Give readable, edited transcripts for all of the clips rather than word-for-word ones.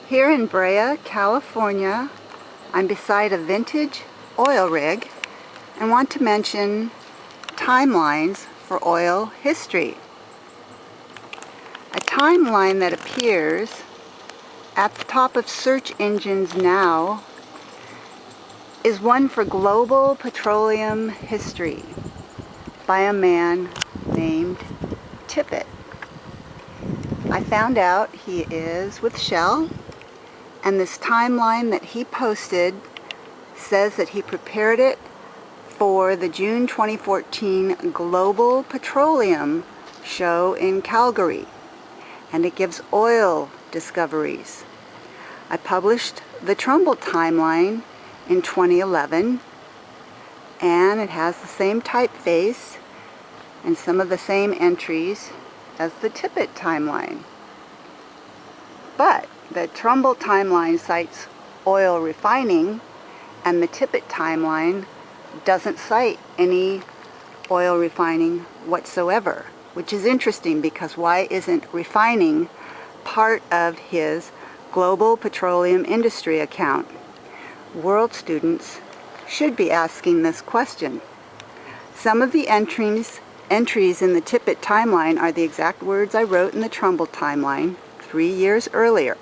Here in Brea, California, I'm beside a vintage oil rig and want to mention timelines for oil history. A timeline that appears at the top of search engines now is one for global petroleum history by a man named Tippett. I found out he is with Shell, and this timeline that he posted says that he prepared it for the June 2014 Global Petroleum show in Calgary, and it gives oil discoveries. I published the Trumbull timeline in 2011, and it has the same typeface and some of the same entries as the Tippett timeline. But the Trumbull timeline cites oil refining, and the Tippett timeline doesn't cite any oil refining whatsoever, which is interesting because why isn't refining part of his global petroleum industry account? World students should be asking this question. Some of the entries in the Tippett timeline are the exact words I wrote in the Trumbull timeline 3 years earlier.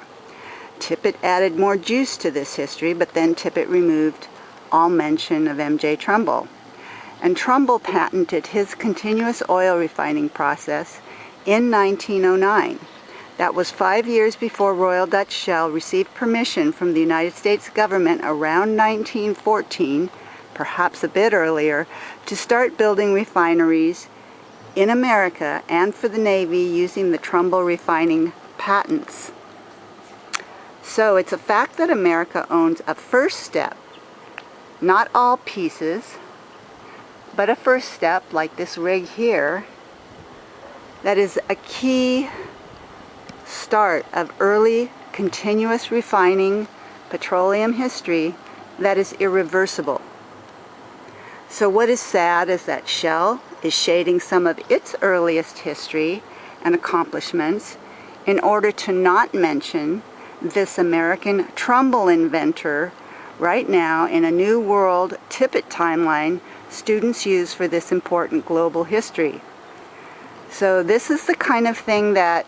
Tippett added more juice to this history, but then Tippett removed all mention of M.J. Trumbull. And Trumbull patented his continuous oil refining process in 1909. That was 5 years before Royal Dutch Shell received permission from the United States government around 1914, perhaps a bit earlier, to start building refineries in America and for the Navy using the Trumbull refining patents. So it's a fact that America owns a first step, not all pieces, but a first step like this rig here, that is a key start of early continuous refining petroleum history that is irreversible. So what is sad is that Shell is shading some of its earliest history and accomplishments in order to not mention this American Trumbull inventor right now in a New World Tippett timeline students use for this important global history. So this is the kind of thing that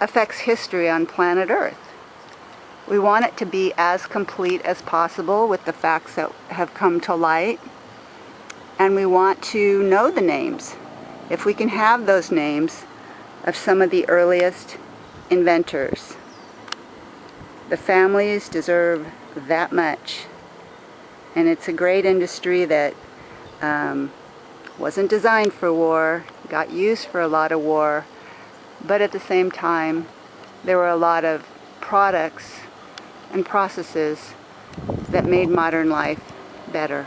affects history on planet Earth. We want it to be as complete as possible with the facts that have come to light, and we want to know the names, if we can have those names, of some of the earliest inventors. The families deserve that much, and it's a great industry that wasn't designed for war, got used for a lot of war, but at the same time there were a lot of products and processes that made modern life better.